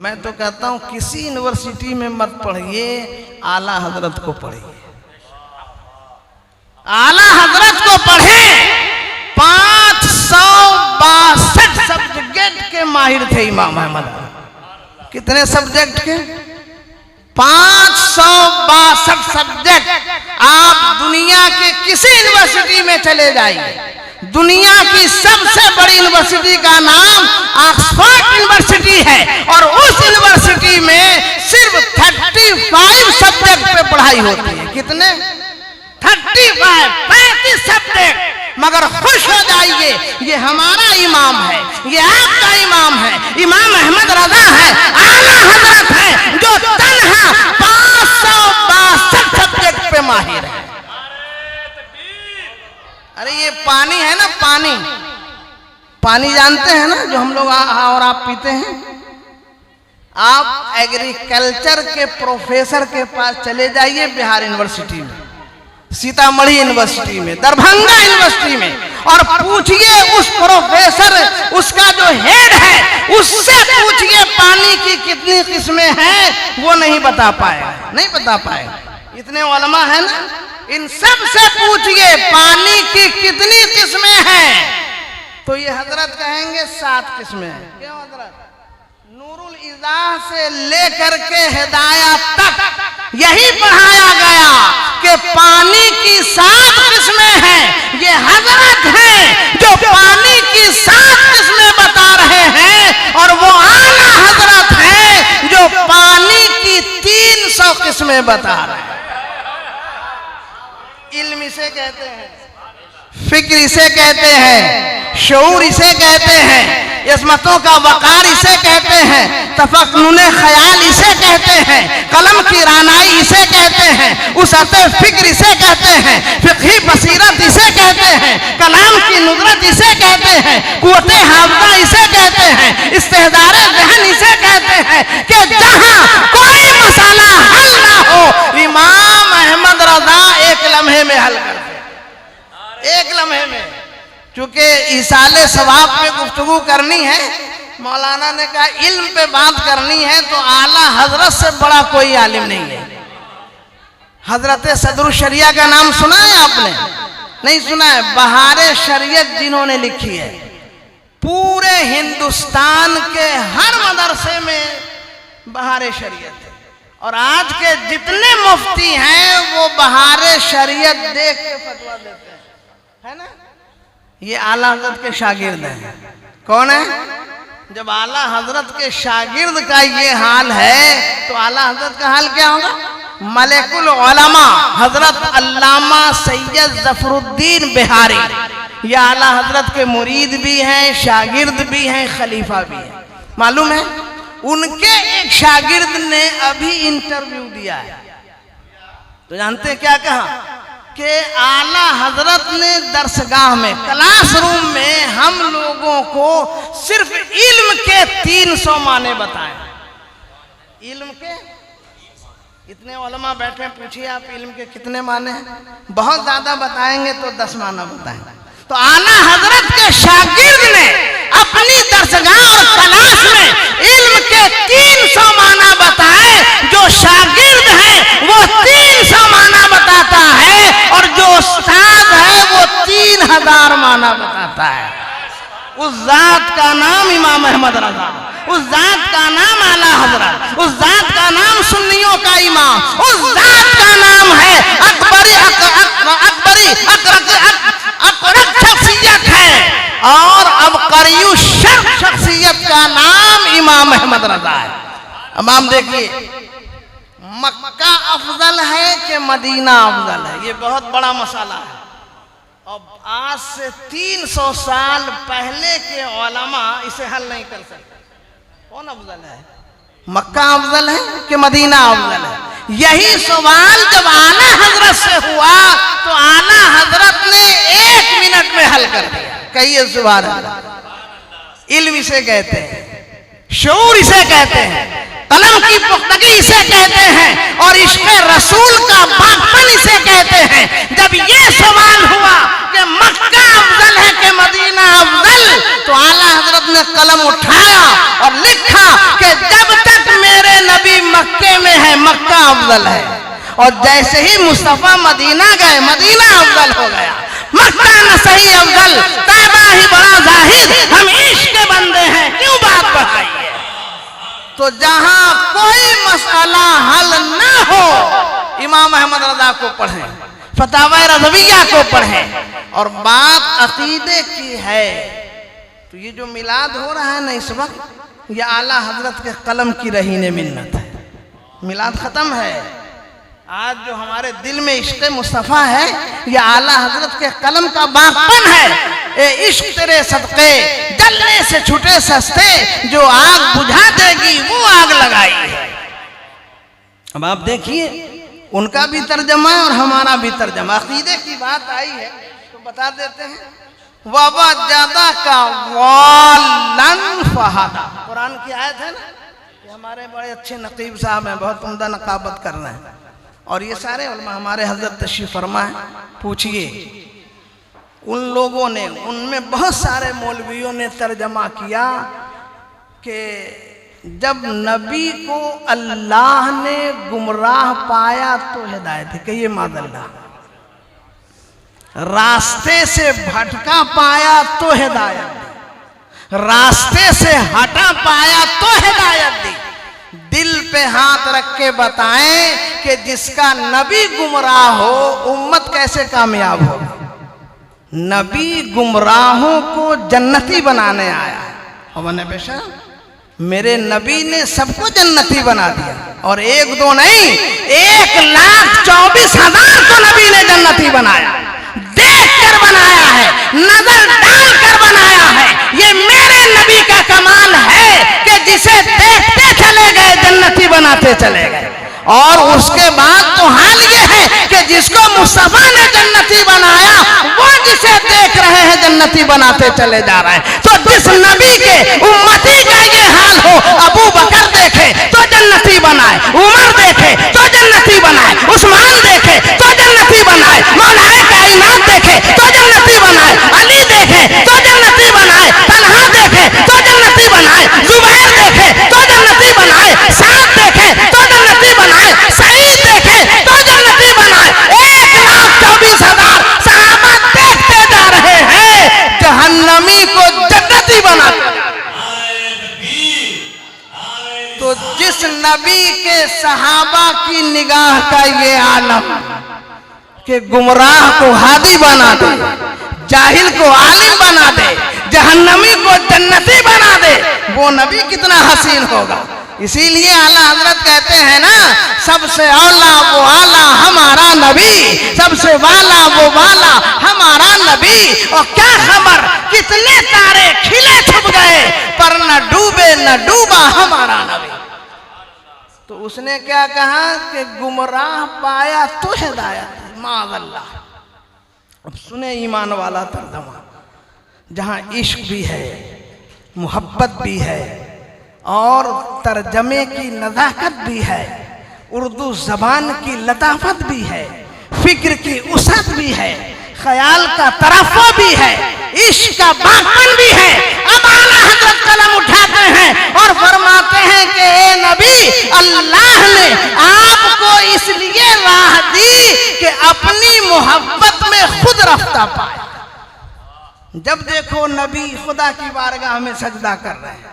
میں تو کہتا ہوں کسی یونیورسٹی میں مت پڑھیے، اعلیٰ حضرت کو پڑھیے، اعلیٰ حضرت کو پڑھیں۔ 562 سبجیکٹ کے ماہر تھے امام احمد۔ کتنے سبجیکٹ کے؟ 562 سبجیکٹ۔ آپ دنیا کے کسی یونیورسٹی میں چلے جائیے، دنیا کی سب سے بڑی یونیورسٹی کا نام آکسفورڈ یونیورسٹی ہے، اور اس یونیورسٹی میں صرف 35 سبجیکٹ پہ پڑھائی ہوتی ہے۔ کتنے؟ 35 سبجیکٹ۔ مگر خوش ہو جائیے، یہ ہمارا امام ہے، یہ آپ کا امام ہے، امام احمد رضا ہے، اعلیٰ حضرت ہے، جو تنہا 562 سبجیکٹ پہ ماہر ہے۔ ارے یہ پانی ہے نا، پانی جانتے ہیں نا جو ہم لوگ اور آپ پیتے ہیں؟ آپ ایگریکلچر کے پروفیسر کے پاس چلے جائیے بہار یونیورسٹی میں، سیتامڑھی یونیورسٹی میں، دربھنگا یونیورسٹی میں، اور پوچھئے اس پروفیسر، اس کا جو ہیڈ ہے، اس سے پوچھئے پانی کی کتنی قسمیں ہیں، وہ نہیں بتا پائے گا۔ اتنے علماء ہیں نا، ان سب سے پوچھئے پانی کی کتنی قسمیں ہیں، تو یہ حضرت کہیں گے 7 قسمیں ہیں۔ کیوں حضرت؟ نور الازاح سے لے کر کے ہدایات تک یہی پڑھایا گیا کہ پانی کی 7 قسمیں ہیں۔ یہ حضرت ہیں جو پانی کی 7 قسمیں بتا رہے ہیں، اور وہ اعلیٰ حضرت ہیں جو پانی کی 300 قسمیں بتا رہے ہیں۔ علم اسے کہتے ہیں، فکر اسے کہتے ہیں، شعور اسے کہتے ہیں، عصمتوں کا وقار اسے کہتے ہیں، تفنن خیال اسے کہتے ہیں، قلم کی رانائی اسے کہتے ہیں، وسعت فکر اسے کہتے ہیں، فقہی بصیرت اسے کہتے ہیں، کلام کی ندرت اسے کہتے ہیں، قوت حافظہ اسے کہتے ہیں، استحضار ذہن اسے کہتے ہیں، کہ جہاں کوئی مسئلہ حل نہ ہو، امام احمد رضا ایک لمحے میں حل کرتے ہیں، ایک لمحے میں۔ چونکہ ایصال ثواب پہ گفتگو کرنی ہے، مولانا نے کہا علم پہ بات کرنی ہے، تو اعلیٰ حضرت سے بڑا کوئی عالم نہیں ہے۔ حضرت صدر الشریعہ کا نام سنا ہے آپ نے؟ نہیں سنا ہے؟ بہار شریعت جنہوں نے لکھی ہے، پورے ہندوستان کے ہر مدرسے میں بہار شریعت ہے، اور آج کے جتنے مفتی ہیں وہ بہار شریعت دیکھ کے فتویٰ دیتے ہیں، ہے نا؟ یہ اعلیٰ حضرت کے شاگرد ہیں۔ کون ہے؟ جب اعلیٰ حضرت کے شاگرد کا یہ حال ہے تو اعلیٰ حضرت کا حال کیا ہوگا؟ ملک العلماء حضرت علامہ سید ظفر الدین بہاری، یہ اعلیٰ حضرت کے مرید بھی ہیں، شاگرد بھی ہیں، خلیفہ بھی ہیں۔ معلوم ہے ان کے ایک شاگرد نے ابھی انٹرویو دیا ہے، تو جانتے ہیں کیا کہا؟ کہ اعلیٰ حضرت نے درسگاہ میں، کلاس روم میں ہم لوگوں کو صرف علم کے 300 معنی بتائیں۔ علم کے اتنے علماء بیٹھے، پوچھئے آپ علم کے کتنے معنی ہیں؟ بہت زیادہ بتائیں گے تو 10 معنی بتائیں۔ تو اعلیٰ حضرت کے شاگرد نے اپنی درسگاہ اور کلاس میں علم کے 300 معنی بتائے۔ جو شاگرد ہے وہ 300 معنی بتاتا ہے، اور جو استاد ہے وہ 3000 معنی بتاتا ہے۔ اس ذات کا نام امام احمد رضا، اس ذات کا نام اعلیٰ حضرت، اس ذات کا نام سنیوں کا امام، اس ذات کا نام ہے اکبری شخصیت ہے، اور عبقری الشرق شخصیت کا نام امام احمد رضا ہے۔ امام دیکھیے، مکہ افضل ہے کہ مدینہ افضل ہے؟ یہ بہت بڑا مسئلہ ہے، اور آج سے 300 سال پہلے کے علماء اسے حل نہیں کر سکتے۔ کون افضل ہے؟ مکہ افضل ہے کہ مدینہ افضل ہے؟ یہی سوال جب اعلیٰ حضرت سے ہوا تو اعلیٰ حضرت نے 1 منٹ میں حل کر دیا۔ کہیے سبحان اللہ۔ علم اسے کہتے ہیں، شعور اسے کہتے ہیں، قلم کی پختگی اسے کہتے ہیں، اور عشق رسول کا باغپن اسے کہتے ہیں۔ جب یہ سوال ہوا کہ مکہ افضل ہے کہ مدینہ افضل، تو اعلیٰ حضرت نے قلم اٹھایا اور لکھا کہ جب تک اور جیسے ہی مصطفیٰ مدینہ گئے مدینہ افضل ہو گیا، مکہ نہ صحیح افضل، طیبہ ہی بڑا زاہد، ہم عشق کے بندے ہیں، کیوں بات بڑھائی ہے؟ تو جہاں کوئی مسئلہ حل نہ ہو امام احمد رضا کو پڑھیں، فتاوی رضویہ کو پڑھیں، اور بات عقیدے کی ہے تو یہ جو میلاد ہو رہا ہے نا اس وقت، یہ اعلیٰ حضرت کے قلم کی رہین منت ہے۔ میلاد ختم ہے، آج جو ہمارے دل میں عشق مصطفیٰ ہے یہ اعلیٰ حضرت کے قلم کا باغپن ہے۔ اے عشق تیرے صدقے جلنے سے چھٹے سستے، جو آگ بجھا دے گی وہ آگ لگائی ہے۔ اب آپ دیکھیے ان کا بھی ترجمہ ہے اور ہمارا بھی ترجمہ، عقیدے کی بات آئی ہے تو بتا دیتے ہیں۔ وَوَجَدَكَ ضَالًّا فَهَدَىٰ، قرآن کی آیت ہے نا، یہ ہمارے بڑے اچھے نقیب صاحب ہیں، بہت عمدہ نقابت کر رہے ہیں، اور یہ سارے علماء ہمارے حضرت تشریف فرما ہیں۔ پوچھئے ان لوگوں نے، ان میں بہت سارے مولویوں نے ترجمہ کیا کہ جب نبی کو اللہ نے گمراہ پایا تو ہدایت ہے، کہیے معاذ اللہ، راستے سے بھٹکا پایا تو ہدایت دی، راستے سے ہٹا پایا تو ہدایت دی۔ دل پہ ہاتھ رکھ کے بتائیں کہ جس کا نبی گمراہ ہو امت کیسے کامیاب ہو؟ نبی گمراہوں کو جنتی بنانے آیا ہے، اور بے شک میرے نبی نے سب کو جنتی بنا دیا، اور ایک دو نہیں 1,24,000 کو نبی نے جنتی بنایا، دیکھ کر بنایا ہے، نظر ڈال کر بنایا ہے۔ یہ میرے نبی کا کمال ہے کہ جسے دیکھتے چلے گئے جنتی بناتے چلے گئے، اور اس کے بعد تو حال یہ ہے کہ جس کو مصطفیٰ نے جنتی بنایا وہ جسے دیکھ رہے ہیں جنتی بناتے چلے جا رہے ہیں۔ تو جس نبی کے امتی کا یہ حال ہو، ابو بکر دیکھے تو جنتی بنائے، عمر دیکھے تو جنتی بنائے، عثمان دیکھے تو جنتی بنائے، مولا کائنات دیکھے تو جنتی بنائے، علی دیکھے تو جنتی بنائے، طلحہ دیکھے تو جنتی بنائے، زبیر دیکھے تو جنتی بنائے، سعد دیکھے تو جنتی بنائے، سعید دیکھے تو جنتی بنائے۔ 1,24,000 صحابہ دیکھتے جا رہے ہیں، جہنمی کو جنتی بناتے۔ تو جس نبی کے صحابہ کی نگاہ کا یہ عالم کہ گمراہ کو ہادی بنا دے، جاہل کو عالم بنا دے، جہنمی کو جنتی بنا دے، وہ نبی کتنا حسین ہوگا۔ اسی لیے اعلیٰ حضرت کہتے ہیں نا، سب سے اولا وہ اعلیٰ ہمارا نبی، سب سے والا وہ والا ہمارا نبی، اور کیا خبر کتنے تارے کھلے چھپ گئے پر نہ ڈوبے نہ ڈوبا ہمارا نبی۔ تو اس نے کیا کہا کہ گمراہ پایا تو ہدایت، معاذ اللہ۔ اب سنیں ایمان والا ترجمہ، جہاں عشق بھی ہے، محبت بھی ہے، اور ترجمے کی نزاکت بھی ہے، اردو زبان کی لطافت بھی ہے، فکر کی وسعت بھی ہے، خیال کا ترفع بھی ہے، عشق کا باغپن بھی ہے۔ اب اعلیٰ حضرت قلم اٹھاتے ہیں اور فرماتے ہیں کہ اے نبی، اللہ نے آپ کو اس لیے راہ دی کہ اپنی محبت میں خود رفتہ پائے۔ جب دیکھو نبی خدا کی بارگاہ میں سجدہ کر رہے ہیں،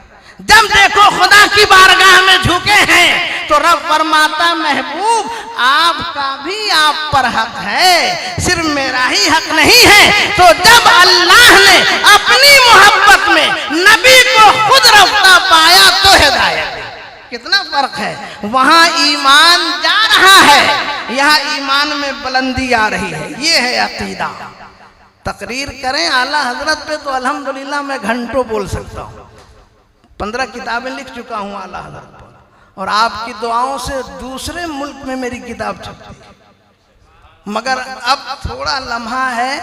جب دیکھو خدا کی بارگاہ میں جھکے ہیں، تو رب فرماتا محبوب آپ کا بھی آپ پر حق ہے، صرف میرا ہی حق نہیں ہے۔ تو جب اللہ نے اپنی محبت میں نبی کو خود رفتہ پایا تو ہدایت دی۔ کتنا فرق ہے، وہاں ایمان جا رہا ہے، یہاں ایمان میں بلندی آ رہی ہے۔ یہ ہے عقیدہ۔ تقریر کریں اعلیٰ حضرت پہ تو الحمدللہ میں گھنٹوں بول سکتا ہوں، 15 کتابیں لکھ چکا ہوں اعلیٰ حضرت پر، اور آپ کی دعاؤں سے دوسرے ملک میں میری کتاب چھپتی ہے۔ مگر اب تھوڑا لمحہ ہے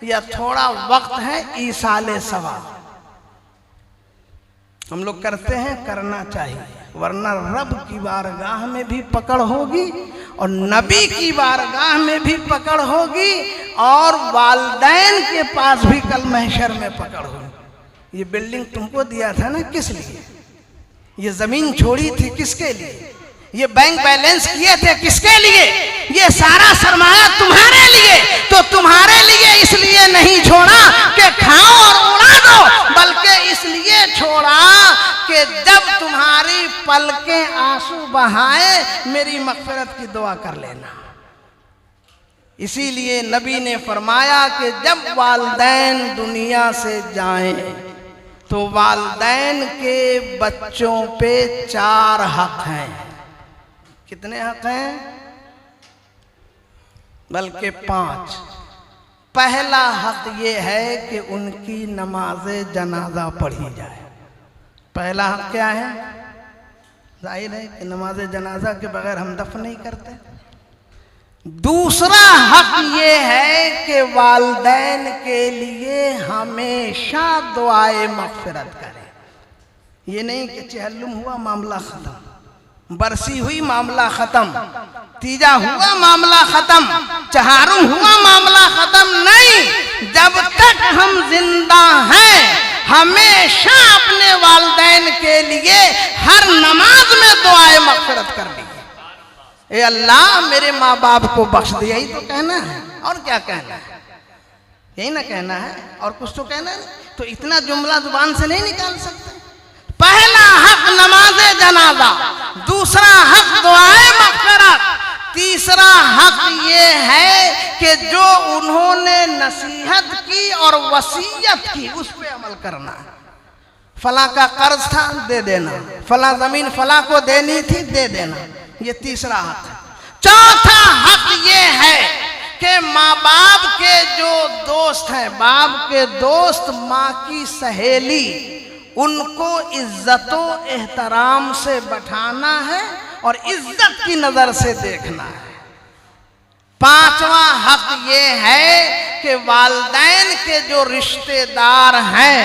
یا تھوڑا وقت ہے ایصال ثواب، ہم لوگ کرتے ہیں، کرنا چاہیے، ورنہ رب کی بارگاہ میں بھی پکڑ ہوگی اور نبی کی بارگاہ میں بھی پکڑ ہوگی، اور والدین کے پاس بھی کل محشر میں پکڑ ہوگی۔ یہ بلڈنگ تم کو دیا تھا نا، کس لیے؟ یہ زمین چھوڑی تھی کس کے لیے؟ یہ بینک بیلنس کیے تھے کس کے لیے؟ یہ سارا سرمایہ تمہارے لیے، تو تمہارے لیے اس لیے نہیں چھوڑا کہ کھاؤ اور اڑا دو، بلکہ اس لیے چھوڑا کہ جب تمہاری پلکیں آنسو بہائے میری مغفرت کی دعا کر لینا۔ اسی لیے نبی نے فرمایا کہ جب والدین دنیا سے جائیں تو والدین کے بچوں پہ 4 حق ہیں۔ کتنے حق ہیں؟ بلکہ 5۔ پہلا حق یہ ہے کہ ان کی نماز جنازہ پڑھی جائے۔ پہلا حق کیا ہے؟ ظاہر ہے کہ نماز جنازہ کے بغیر ہم دفن نہیں کرتے۔ دوسرا حق یہ ہے کہ والدین کے لیے ہمیشہ دعائے مغفرت کریں۔ یہ نہیں کہ چہلم ہوا معاملہ ختم، برسی ہوئی معاملہ ختم، تیجا ہوا معاملہ ختم، چہارم ہوا معاملہ ختم، نہیں۔ جب تک ہم زندہ ہیں ہمیشہ اپنے والدین کے لیے ہر نماز میں دعائے مغفرت کر دی۔ اے اللہ میرے ماں باپ کو بخش دے، یہی تو کہنا ہے، اور کیا کہنا ہے؟ یہی نہ کہنا ہے، اور کچھ تو کہنا ہے۔ تو اتنا جملہ زبان سے نہیں نکال سکتے۔ پہلا حق نماز جنازہ، دوسرا حق دعائے مغفرت، تیسرا حق یہ ہے کہ جو انہوں نے نصیحت کی اور وصیت کی اس پہ عمل کرنا ہے۔ فلاں کا قرض تھا، دے دینا، فلاں زمین فلاں کو دینی تھی، دے دینا، یہ تیسرا حق ہے۔ چوتھا حق یہ ہے کہ ماں باپ کے جو دوست ہیں، باپ کے دوست، ماں کی سہیلی، ان کو عزت و احترام سے بٹھانا ہے اور عزت کی نظر سے دیکھنا ہے۔ پانچواں حق یہ ہے کہ والدین کے جو رشتہ دار ہیں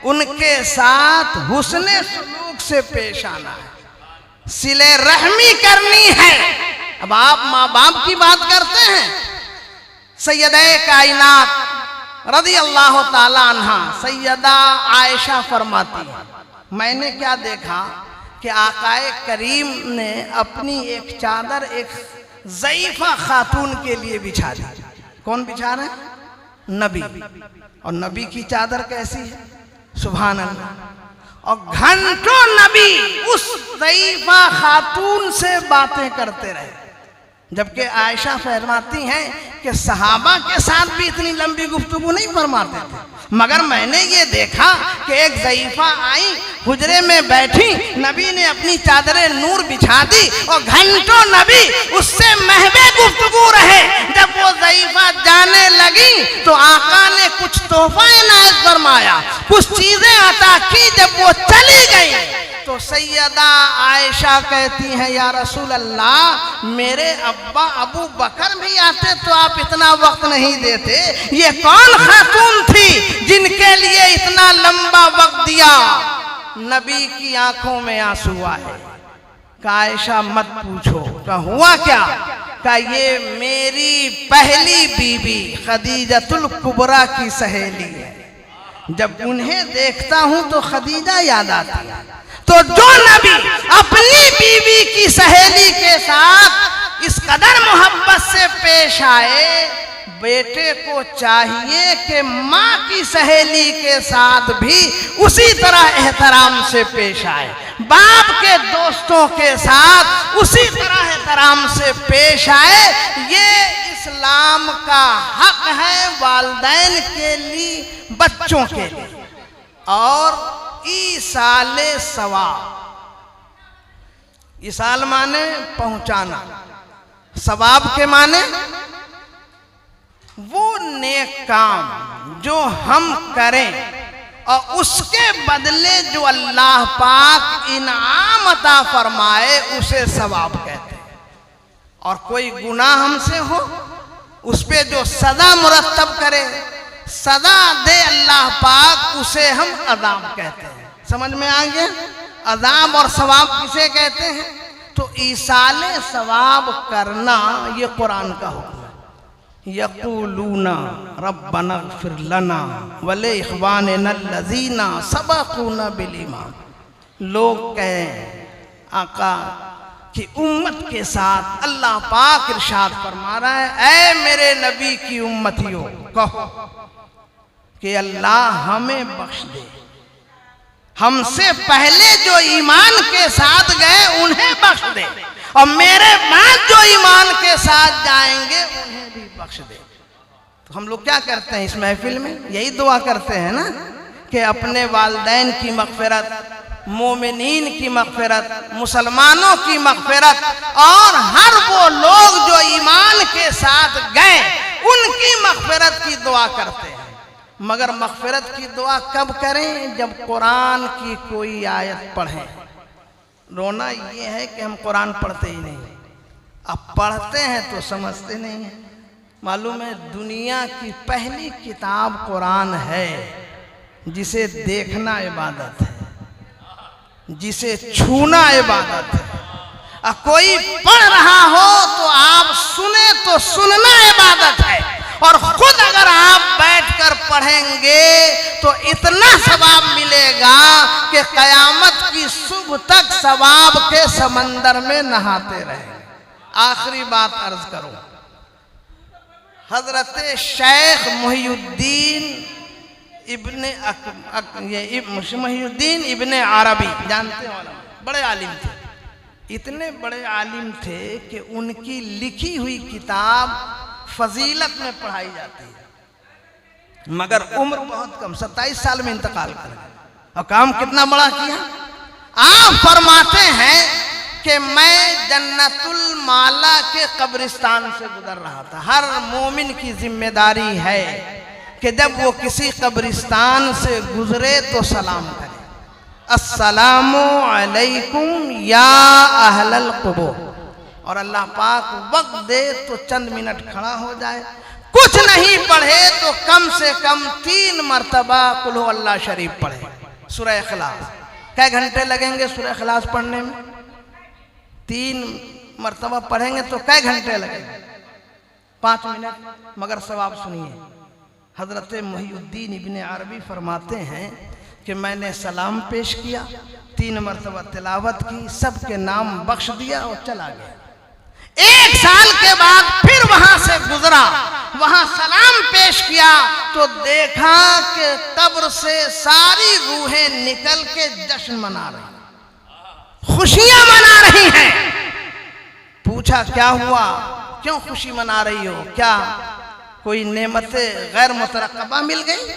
ان کے ساتھ حسن سلوک سے پیش آنا ہے، صلہ رحمی کرنی ہے۔ اب آپ ماں باپ کی بات کرتے ہیں، سیدہ کائنات رضی اللہ تعالی عنہ سیدہ عائشہ فرماتی ہیں، میں نے کیا دیکھا کہ آقا کریم نے اپنی ایک چادر ایک ضعیفہ خاتون کے لیے بچھا دی۔ کون بچھا رہے ہیں؟ نبی۔ اور نبی کی چادر کیسی ہے؟ سبحان اللہ۔ اور گھنٹوں نبی اس ضعیفہ خاتون سے باتیں کرتے رہے، جبکہ عائشہ فرماتی ہیں کہ صحابہ کے ساتھ بھی اتنی لمبی گفتگو نہیں فرماتے تھے، مگر میں نے یہ دیکھا کہ ایک ضعیفہ آئی، حجرے میں بیٹھی، نبی نے اپنی چادر نور بچھا دی اور گھنٹوں نبی اس سے محو گفتگو رہے۔ جب وہ ضعیفہ جانے لگی تو آقا نے کچھ تحفہ عنایت فرمایا، کچھ چیزیں عطا کی۔ جب وہ چلی گئی تو سیدہ عائشہ کہتی ہیں یا رسول اللہ، میرے ابا ابو بکر بھی آتے تو آپ اتنا وقت نہیں دیتے، یہ کون خاتون تھی جن کے لیے اتنا لمبا وقت دیا؟ نبی کی آنکھوں میں آنسو آئے۔ کہا عائشہ مت پوچھو، کہا ہوا کیا؟ کہا یہ میری پہلی بیوی خدیجۃ الکبریٰ کی سہیلی ہے، جب انہیں دیکھتا ہوں تو خدیجہ یاد آتی ہے۔ تو جو نبی اپنی بیوی کی سہیلی کے ساتھ اس قدر محبت سے پیش آئے، بیٹے کو چاہیے کہ ماں کی سہیلی کے ساتھ بھی اسی طرح احترام سے پیش آئے، باپ کے دوستوں کے ساتھ اسی طرح احترام سے پیش آئے۔ یہ اسلام کا حق ہے والدین کے لیے، بچوں کے لیے۔ اور ایصال ثواب، ایصال مانے پہنچانا، ثواب کے مانے وہ نیک کام جو ہم کریں اور اس کے بدلے جو اللہ پاک انعام عطا فرمائے اسے ثواب کہتے ہیں۔ اور کوئی گناہ ہم سے ہو اس پہ جو سزا مرتب کرے، سزا دے اللہ پاک، اسے ہم عذاب کہتے ہیں۔ سمجھ میں آگے عذاب اور ثواب کسے کہتے ہیں؟ تو ایصال ثواب کرنا یہ قرآن کا حکم ہے۔ یقولون ربنا اغفر لنا ولاخواننا الذین سبقونا بالایمان، لوگ کہیں آقا کہ امت کے ساتھ اللہ پاک ارشاد فرما رہا ہے، اے میرے نبی کی امتیوں کہو کہ اللہ ہمیں بخش دے، ہم سے پہلے جو ایمان کے ساتھ گئے انہیں بخش دے، اور میرے بعد جو ایمان کے ساتھ جائیں گے انہیں بھی بخش دے۔ تو ہم لوگ کیا کرتے ہیں اس محفل میں؟ یہی دعا کرتے ہیں نا کہ اپنے والدین کی مغفرت، مومنین کی مغفرت، مسلمانوں کی مغفرت، اور ہر وہ لوگ جو ایمان کے ساتھ گئے ان کی مغفرت کی دعا کرتے ہیں۔ مگر مغفرت کی دعا کب کریں؟ جب قرآن کی کوئی آیت پڑھیں۔ رونا یہ ہے کہ ہم قرآن پڑھتے ہی نہیں، اب پڑھتے ہیں تو سمجھتے نہیں ہیں۔ معلوم ہے دنیا کی پہلی کتاب قرآن ہے، جسے دیکھنا عبادت ہے، جسے چھونا عبادت ہے۔ کوئی پڑھ رہا ہو تو آپ سنیں تو سننا عبادت ہے، اور خود اگر آپ بیٹھ کر پڑھیں گے تو اتنا ثواب ملے گا کہ قیامت کی صبح تک ثواب کے سمندر میں نہاتے رہیں۔ آخری بات عرض کروں، حضرت شیخ محی الدین ابن عربی جانتے ہیں، بڑے عالم تھے، اتنے بڑے عالم تھے کہ ان کی لکھی ہوئی کتاب فضیلت میں پڑھائی جاتی ہے، مگر عمر بہت کم، 27 سال میں انتقال کر گئے، اور کام کتنا بڑا کیا۔ آپ فرماتے ہیں کہ میں جنت المالا کے قبرستان سے گزر رہا تھا۔ ہر مومن کی ذمہ داری ہے کہ جب وہ کسی قبرستان سے گزرے تو سلام کرے، السلام علیکم یا اہل القبور، اور اللہ پاک وقت دے تو چند منٹ کھڑا ہو جائے، کچھ نہیں پڑھے تو کم سے کم 3 مرتبہ قل ہو اللہ شریف پڑھے، سورہ اخلاص۔ کئے گھنٹے لگیں گے سورہ اخلاص پڑھنے میں؟ 3 مرتبہ پڑھیں گے تو کئے گھنٹے لگیں گے؟ 5 منٹ، مگر ثواب سنیے۔ حضرت محی الدین ابن عربی فرماتے ہیں کہ میں نے سلام پیش کیا، 3 مرتبہ تلاوت کی، سب کے نام بخش دیا اور چلا گیا۔ 1 سال کے بعد پھر وہاں سے گزرا، وہاں سلام پیش کیا تو دیکھا کہ قبر سے ساری روحیں نکل کے جشن منا رہی ہیں، خوشیاں منا رہی ہیں۔ پوچھا کیا ہوا، کیوں خوشی منا رہی ہو؟ کیا کوئی نعمت غیر مترقبہ مل گئی؟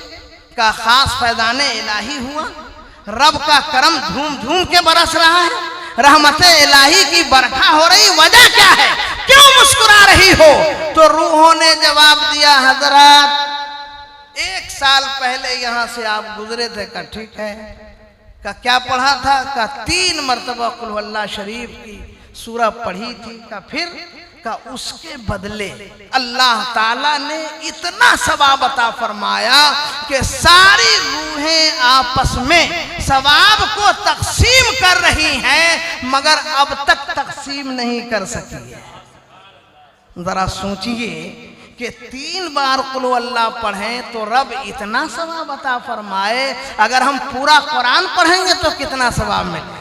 کا خاص فیضان الہی ہوا؟ رب کا کرم دھوم دھوم کے برس رہا ہے، رحمت الہی کی برکھا ہو رہی، وجہ کیا ہے؟ کیوں مسکرا رہی ہو؟ تو روحوں نے جواب دیا، حضرات 1 سال پہلے یہاں سے آپ گزرے تھے۔ کہا ٹھیک ہے، کہا کیا پڑھا تھا؟ کہا 3 مرتبہ قل ہو اللہ شریف کی سورہ پڑھی تھی۔ کہا پھر؟ کہا اس کے بدلے اللہ تعالیٰ نے اتنا ثواب عطا فرمایا کہ ساری روحیں آپس میں ثواب کو تقسیم کر رہی ہیں، مگر اب تک تقسیم نہیں کر سکی ہے۔ ذرا سوچئے کہ 3 بار قل ہو اللہ پڑھیں تو رب اتنا ثواب عطا فرمائے، اگر ہم پورا قرآن پڑھیں گے تو کتنا ثواب ملے گا؟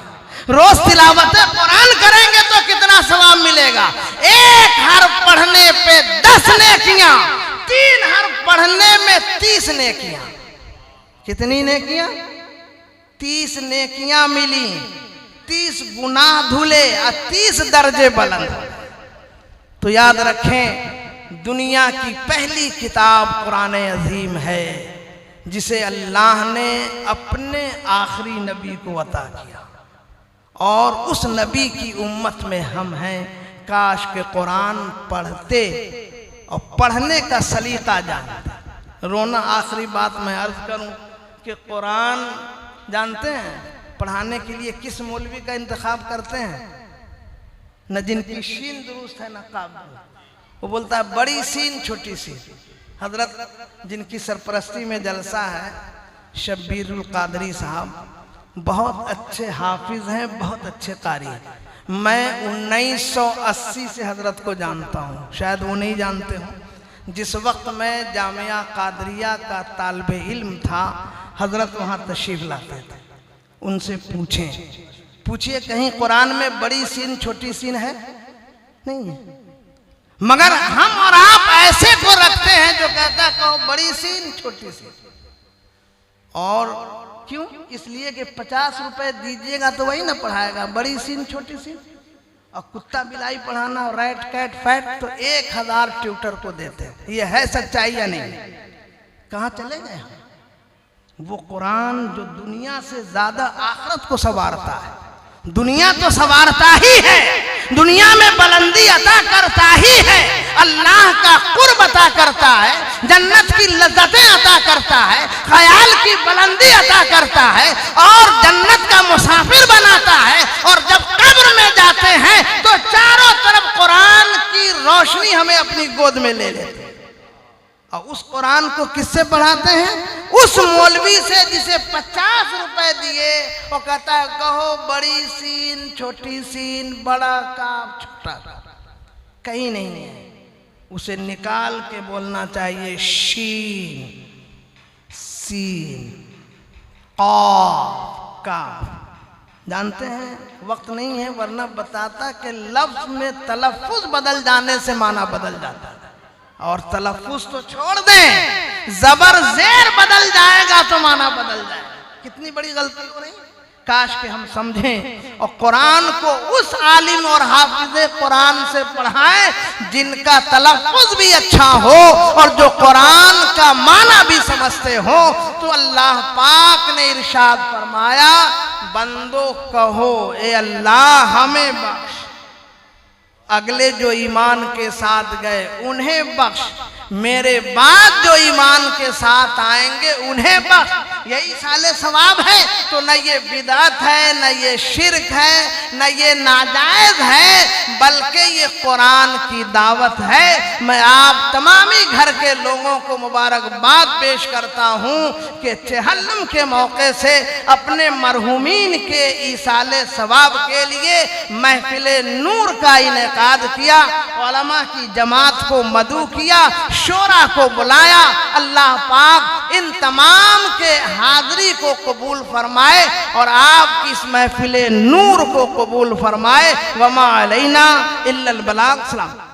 روز تلاوت قرآن کریں گے تو کتنا ثواب ملے گا؟ 1 حرف پڑھنے پہ 10 نیکیاں، 3 حرف پڑھنے میں 30 نیکیاں۔ کتنی نیکیاں؟ 30 نیکیاں ملی، 30 گناہ دھلے اور 30 درجے بلند۔ تو یاد رکھیں دنیا کی پہلی کتاب قرآن عظیم ہے، جسے اللہ نے اپنے آخری نبی کو عطا کیا، اور اس نبی کی امت میں ہم ہیں۔ کاش کہ قرآن پڑھتے اور پڑھنے کا سلیقہ جانتے۔ رونا آخری بات میں عرض کروں کہ قرآن جانتے ہیں پڑھانے کے لیے کس مولوی کا انتخاب کرتے ہیں؟ نہ جن کی شین درست ہے نہ قاف درست، وہ بولتا ہے بڑی سین چھوٹی سین۔ حضرت جن کی سرپرستی میں جلسہ ہے شبیر القادری صاحب، بہت اچھے حافظ ہیں، بہت اچھے قاری ہیں۔ میں 1980 سے حضرت کو جانتا ہوں، شاید وہ نہیں جانتے ہوں۔ جس وقت میں جامعہ قادریہ کا طالب علم تھا، حضرت وہاں تشریف لاتے تھے۔ ان سے پوچھیں، پوچھئے کہیں قرآن میں بڑی سین چھوٹی سین ہے؟ نہیں ہے۔ مگر ہم اور آپ ایسے کو رکھتے ہیں جو کہتا ہے کہو بڑی سین چھوٹی سین۔ اور کیوں؟ اس لیے کہ 50 روپے دیجئے گا تو وہی نہ پڑھائے گا، بڑی سین چھوٹی سین۔ اور کتا بلائی پڑھانا اور ریٹ کیٹ فیٹ تو 1000 ٹیوٹر کو دیتے ہیں۔ یہ ہے سچائی یا نہیں؟ کہاں چلے گئے ہم؟ وہ قرآن جو دنیا سے زیادہ آخرت کو سنوارتا ہے، دنیا تو سنوارتا ہی ہے، دنیا میں بلندی عطا کرتا ہی ہے، اللہ کا قرب عطا کرتا ہے، جنت کی لذتیں عطا کرتا ہے، خیال کی بلندی عطا کرتا ہے، اور جنت کا مسافر بناتا ہے۔ اور جب قبر میں جاتے ہیں تو چاروں طرف قرآن کی روشنی ہمیں اپنی گود میں لے لیتے ہیں۔ اور اس قرآن کو کس سے پڑھاتے ہیں؟ اس مولوی سے جسے 50 روپے دیے، وہ کہتا ہے کہو بڑی سین چھوٹی سین، بڑا کاف چھوٹا کاف، کہیں نہیں ہے۔ اسے نکال کے بولنا چاہیے شین سین قاف کاف۔ جانتے ہیں وقت نہیں ہے ورنہ بتاتا کہ لفظ میں تلفظ بدل جانے سے معنی بدل جاتا ہے، اور تلفظ تو چھوڑ دیں، زبر زیر بدل جائے گا تو معنی بدل جائے گا۔ کتنی بڑی غلطی ہو رہی ہے، کاش کہ ہم سمجھیں اور قرآن کو اس عالم اور حافظ قرآن سے پڑھائیں جن کا تلفظ بھی اچھا ہو اور جو قرآن کا معنی بھی سمجھتے ہو۔ تو اللہ پاک نے ارشاد فرمایا بندو کہو اے اللہ ہمیں بخش، اگلے جو ایمان کے ساتھ گئے انہیں بخش، میرے بعد جو ایمان کے ساتھ آئیں گے انہیں بخش۔ یہی سال ثواب ہے، تو نہ یہ بدعت ہے، نہ یہ شرک ہے، نہ یہ ناجائز ہے، بلکہ یہ قرآن کی دعوت ہے۔ میں آپ تمامی گھر کے لوگوں کو مبارکباد پیش کرتا ہوں کہ چہلم کے موقع سے اپنے مرحومین کے ایصال ثواب کے لیے محفل نور کا انعقاد کیا، علماء کی جماعت کو مدعو کیا، شورا کو بلایا۔ اللہ پاک ان تمام کے حاضری کو قبول فرمائے اور آپ کی اس محفل نور کو قبول فرمائے۔ وما علینا الا البلاغ۔ سلام۔